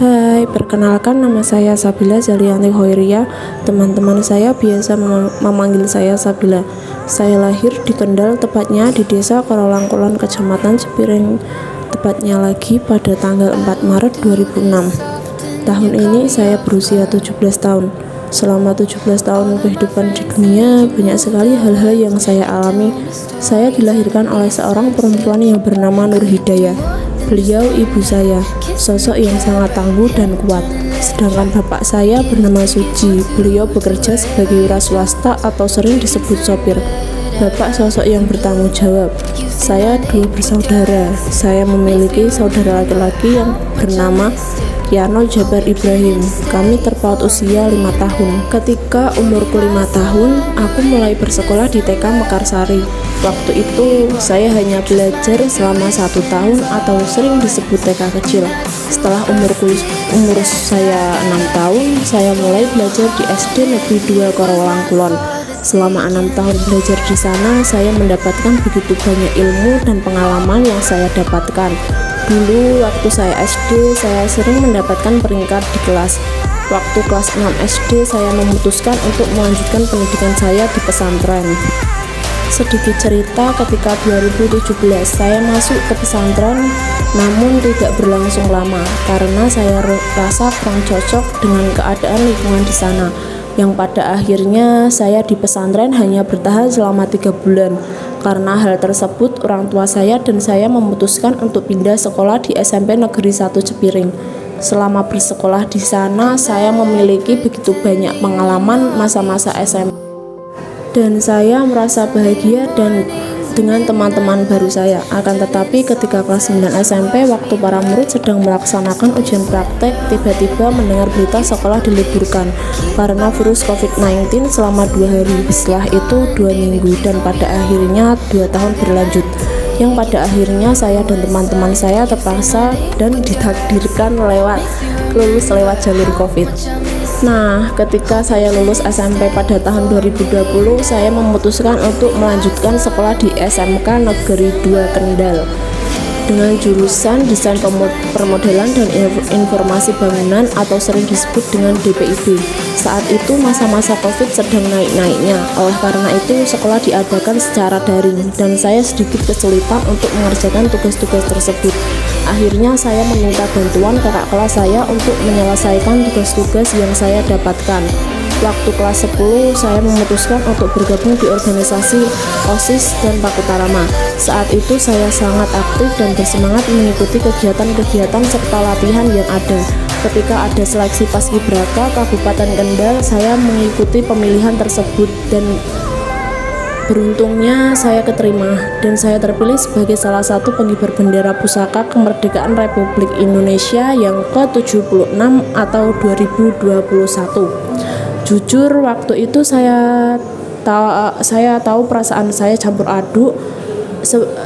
Hai, perkenalkan nama saya Sabila Zalianti Hoiria. Teman-teman saya biasa memanggil saya Sabila. Saya lahir di Kendal, tepatnya di Desa Korolangkulon, Kecamatan Cipiring, tepatnya lagi pada tanggal 4 Maret 2006. Tahun ini saya berusia 17 tahun. Selama 17 tahun kehidupan di dunia, banyak sekali hal-hal yang saya alami. Saya dilahirkan oleh seorang perempuan yang bernama Nur Hidayah. Beliau ibu saya, sosok yang sangat tangguh dan kuat. Sedangkan bapak saya bernama Suji. Beliau bekerja sebagai wira swasta atau sering disebut sopir. Bapak sosok yang bertanggung jawab. Saya dua bersaudara. Saya memiliki saudara laki-laki yang bernama Kiano Jabar Ibrahim. Kami terpaut usia 5 tahun. Ketika umurku 5 tahun, aku mulai bersekolah di TK Mekarsari. Waktu itu saya hanya belajar selama 1 tahun atau sering disebut TK kecil. Setelah umur saya 6 tahun, saya mulai belajar di SD Negeri 2 Korolangkulon. Selama 6 tahun belajar di sana, saya mendapatkan begitu banyak ilmu dan pengalaman yang saya dapatkan. Dulu waktu saya SD, saya sering mendapatkan peringkat di kelas. Waktu kelas 6 SD, saya memutuskan untuk melanjutkan pendidikan saya di pesantren. Sedikit cerita, ketika 2017 saya masuk ke pesantren, namun tidak berlangsung lama karena saya rasa kurang cocok dengan keadaan lingkungan di sana. Yang pada akhirnya saya di pesantren hanya bertahan selama 3 bulan. Karena hal tersebut, orang tua saya dan saya memutuskan untuk pindah sekolah di SMP Negeri 1 Cipiring. Selama bersekolah di sana, saya memiliki begitu banyak pengalaman masa-masa SMP. Dan saya merasa bahagia dengan teman-teman baru saya. Akan tetapi ketika kelas 9 SMP, waktu para murid sedang melaksanakan ujian praktek, tiba-tiba mendengar berita sekolah diliburkan karena virus COVID-19 selama 2 hari. Setelah itu 2 minggu dan pada akhirnya 2 tahun berlanjut, yang pada akhirnya saya dan teman-teman saya terpaksa dan ditakdirkan lulus lewat jalur COVID. Nah, ketika saya lulus SMP pada tahun 2020, saya memutuskan untuk melanjutkan sekolah di SMK Negeri 2 Kendal dengan jurusan Desain Permodelan dan Informasi Bangunan atau sering disebut dengan DPIB. Saat itu masa-masa COVID sedang naik-naiknya. Oleh karena itu, sekolah diadakan secara daring dan saya sedikit kesulitan untuk mengerjakan tugas-tugas tersebut. Akhirnya saya meminta bantuan kakak kelas saya untuk menyelesaikan tugas-tugas yang saya dapatkan. Waktu kelas 10, saya memutuskan untuk bergabung di organisasi OSIS dan Pakutarama. Saat itu saya sangat aktif dan bersemangat mengikuti kegiatan-kegiatan serta latihan yang ada. Ketika ada seleksi Paskibraka Kabupaten Kendal, saya mengikuti pemilihan tersebut dan beruntungnya saya keterima dan saya terpilih sebagai salah satu pengibar bendera pusaka kemerdekaan Republik Indonesia yang ke-76 atau 2021. Jujur waktu itu saya tahu perasaan saya campur aduk,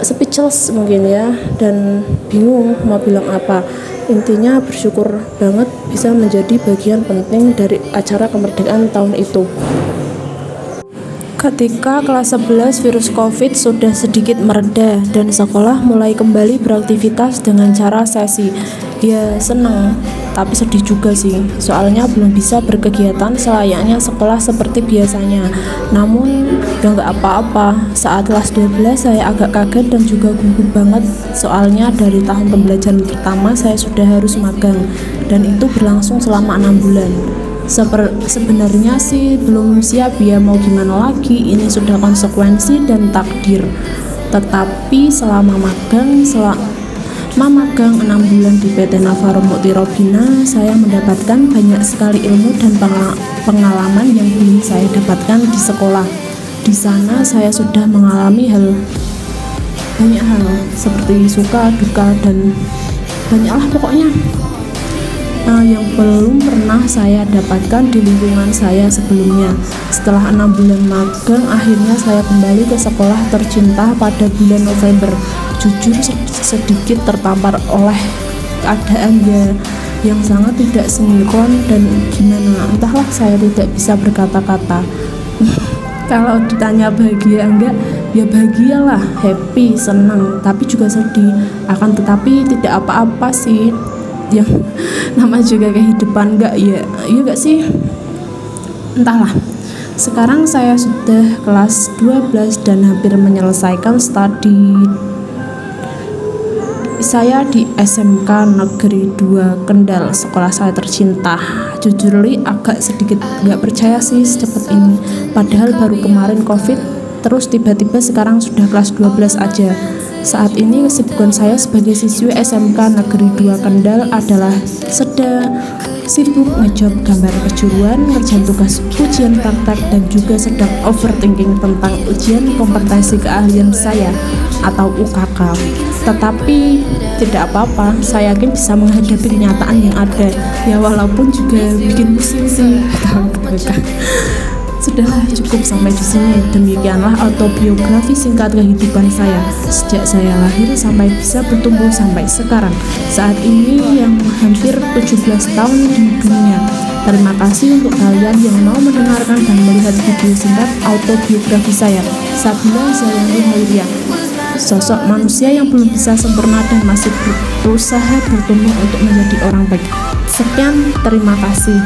speechless mungkin ya, dan bingung mau bilang apa. Intinya bersyukur banget bisa menjadi bagian penting dari acara kemerdekaan tahun itu. Ketika kelas 11, virus COVID sudah sedikit mereda dan sekolah mulai kembali beraktivitas dengan cara sesi. Ya seneng, tapi sedih juga sih, soalnya belum bisa berkegiatan selayaknya sekolah seperti biasanya. Namun ya nggak apa-apa, saat kelas 12 saya agak kaget dan juga gugup banget, soalnya dari tahun pembelajaran pertama saya sudah harus magang dan itu berlangsung selama 6 bulan. Sebenarnya sih belum siap ya, mau gimana lagi, ini sudah konsekuensi dan takdir. Tetapi selama magang 6 bulan di PT Navarro Mukti Robina, saya mendapatkan banyak sekali ilmu dan pengalaman yang belum saya dapatkan di sekolah. Di sana saya sudah mengalami banyak hal seperti suka, duka, dan banyaklah pokoknya yang belum pernah saya dapatkan di lingkungan saya sebelumnya. Setelah 6 bulan magang, akhirnya saya kembali ke sekolah tercinta pada bulan November. Jujur sedikit tertampar oleh keadaan yang sangat tidak sinkron dan gimana, entahlah, saya tidak bisa berkata-kata. Kalau ditanya bahagia enggak, ya bahagialah, happy, senang, tapi juga sedih. Akan tetapi tidak apa-apa sih. yang nama juga kehidupan, enggak ya? Iya enggak sih? Entahlah. Sekarang saya sudah kelas 12 dan hampir menyelesaikan studi saya di SMK Negeri 2 Kendal, sekolah saya tercinta. Jujur li agak sedikit gak percaya sih secepat ini, padahal baru kemarin COVID, terus tiba-tiba sekarang sudah kelas 12 aja. Saat ini kesibukan saya sebagai siswi SMK Negeri 2 Kendal adalah sedang sibuk ngejob gambar kejuruan, ngerjain tugas ujian praktek, dan juga sedang overthinking tentang ujian kompetensi keahlian saya atau UKK. Tetapi tidak apa-apa, saya yakin bisa menghadapi kenyataan yang ada. Ya walaupun juga bikin pusing sih. Sudahlah, cukup sampai di sini. Demikianlah autobiografi singkat kehidupan saya sejak saya lahir sampai bisa bertumbuh sampai sekarang. Saat ini yang hampir 17 tahun di dunia. Terima kasih untuk kalian yang mau mendengarkan dan melihat video singkat autobiografi saya, Sabila Zalianti Hoiria. Sosok manusia yang belum bisa sempurna dan masih berusaha bertumbuh untuk menjadi orang baik. Sekian, terima kasih.